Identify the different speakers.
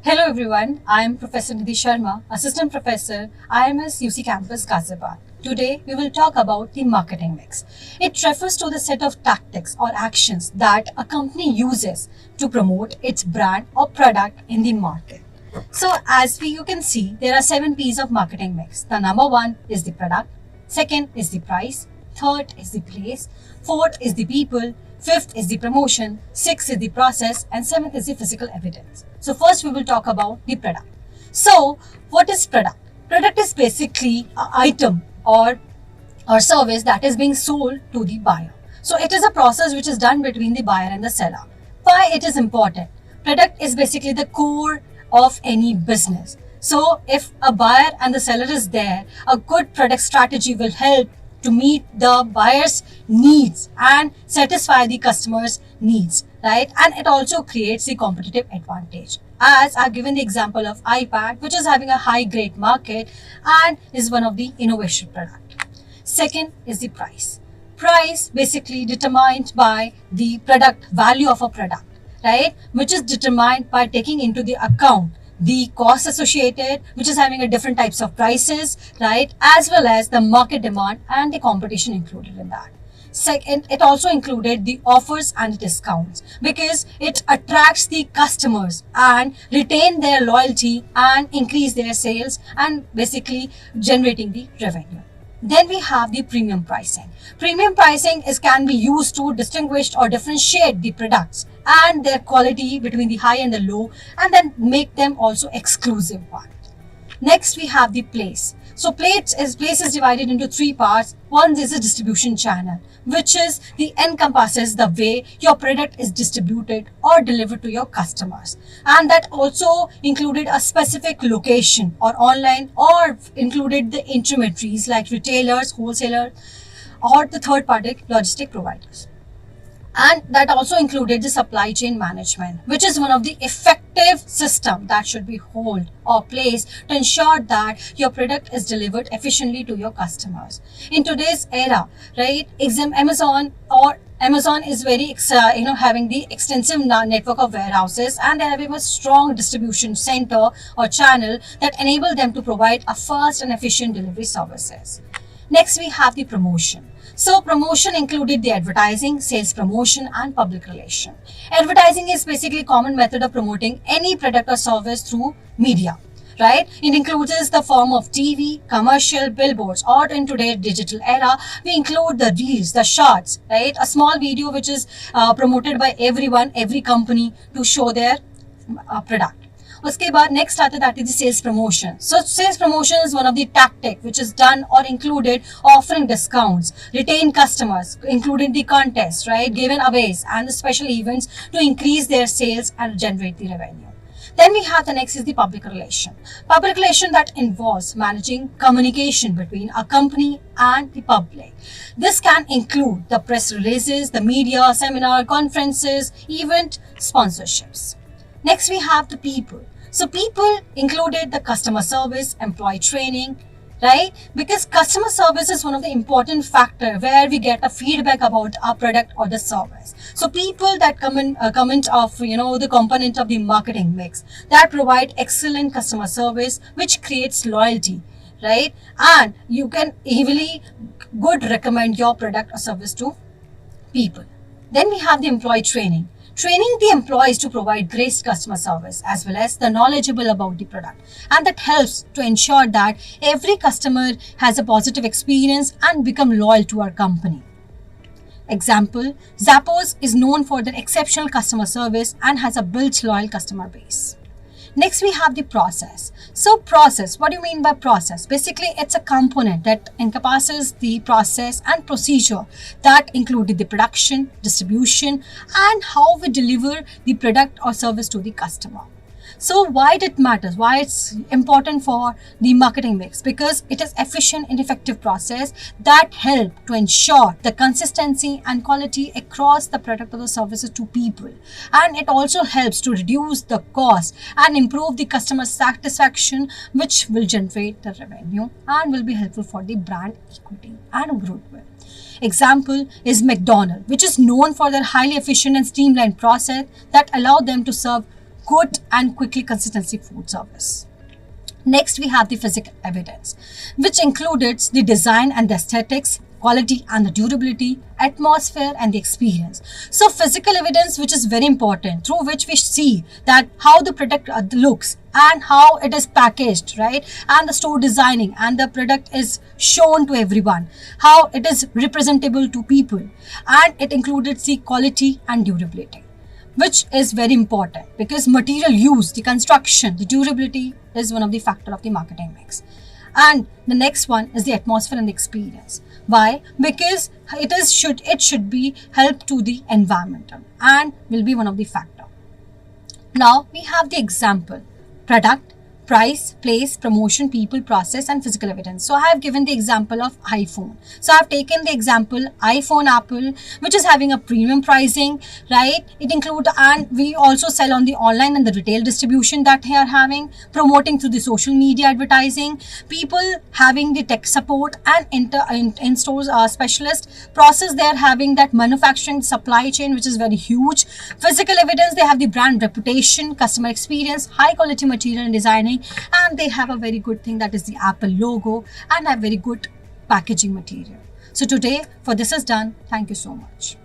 Speaker 1: Hello everyone, I am Professor Nidhi Sharma, Assistant Professor, IMS UC Campus, Ghaziabad. Today we will talk about the marketing mix. It refers to the set of tactics or actions that a company uses to promote its brand or product in the market. So you can see, there are 7 P's of marketing mix. The number 1 is the product, second is the price, third is the place, fourth is the people, fifth is the promotion, sixth is the process, and seventh is the physical evidence. So first we will talk about the product. So what is product? Product is basically an item or service that is being sold to the buyer. So it is a process which is done between the buyer and the seller. Why it is important? Product is basically the core of any business. So if a buyer and the seller is there, a good product strategy will help to meet the buyer's needs and satisfy the customer's needs, right? And it also creates the competitive advantage. As I've given the example of iPad, which is having a high grade market and is one of the innovation product. Second is the price. Price basically determined by the product value of a product, right? Which is determined by taking into the account the cost associated, which is having a different types of prices, right? As well as the market demand and the competition included in that. Second, it also included the offers and the discounts because it attracts the customers and retain their loyalty and increase their sales and basically generating the revenue. Then we have the premium pricing. Premium pricing can be used to distinguish or differentiate the products and their quality between the high and the low, and then make them also exclusive one. Next, we have the place. So place is divided into 3 parts. One is a distribution channel, which encompasses the way your product is distributed or delivered to your customers. And that also included a specific location or online, or included the intermediaries like retailers, wholesalers, or the third party logistic providers. And that also included the supply chain management, which is one of the effective system that should be held or placed to ensure that your product is delivered efficiently to your customers. In today's era, right, Amazon is very, having the extensive network of warehouses, and they're having a strong distribution center or channel that enable them to provide a fast and efficient delivery services. Next, we have the promotion. So promotion included the advertising, sales promotion, and public relation. Advertising is basically a common method of promoting any product or service through media, right? It includes the form of TV, commercial, billboards, or in today's digital era, we include the reels, the shorts, right? A small video which is promoted by every company to show their product. उसके बाद next आता that is the sales promotion. So sales promotion is one of the tactic which is done or included offering discounts, retain customers, including the contest, right, given aways and the special events to increase their sales and generate the revenue. Then we have the next is the public relation. Public relation that involves managing communication between a company and the public. This can include the press releases, the media, seminar, conferences, event sponsorships. Next we have the people. So people included the customer service, employee training, right? Because customer service is one of the important factor where we get a feedback about our product or the service. So people that comment of, the component of the marketing mix that provide excellent customer service, which creates loyalty, right? And you can easily good recommend your product or service to people. Then we have the employee training. Training the employees to provide great customer service as well as the knowledgeable about the product. And that helps to ensure that every customer has a positive experience and become loyal to our company. Example, Zappos is known for their exceptional customer service and has a built loyal customer base. Next, we have the process. So process, what do you mean by process? Basically, it's a component that encompasses the process and procedure that included the production, distribution, and how we deliver the product or service to the customer. So why it matters? Why it's important for the marketing mix? Because it is efficient and effective process that help to ensure the consistency and quality across the product or the services to people. And it also helps to reduce the cost and improve the customer satisfaction, which will generate the revenue and will be helpful for the brand equity and goodwill. Example is McDonald's, which is known for their highly efficient and streamlined process that allow them to serve good and quickly consistency food service. Next, we have the physical evidence, which included the design and the aesthetics, quality and the durability, atmosphere and the experience. So physical evidence, which is very important, through which we see that how the product looks and how it is packaged, right? And the store designing and the product is shown to everyone, how it is representable to people, and it included the quality and durability, which is very important because material use, the construction, the durability is one of the factor of the marketing mix. And the next one is the atmosphere and the experience. Why? Because it should be help to the environmental and will be one of the factor. Now we have the example: product, price, place, promotion, people, process, and physical evidence. So I have given the example of iPhone. So I have taken the example iPhone Apple, which is having a premium pricing, right? It includes, and we also sell on the online and the retail distribution that they are having, promoting through the social media advertising, people having the tech support and in stores specialist process. They are having that manufacturing supply chain, which is very huge. Physical evidence, they have the brand reputation, customer experience, high quality material and designing, and they have a very good thing, that is the Apple logo, and have very good packaging material. So today for this is done. Thank you so much.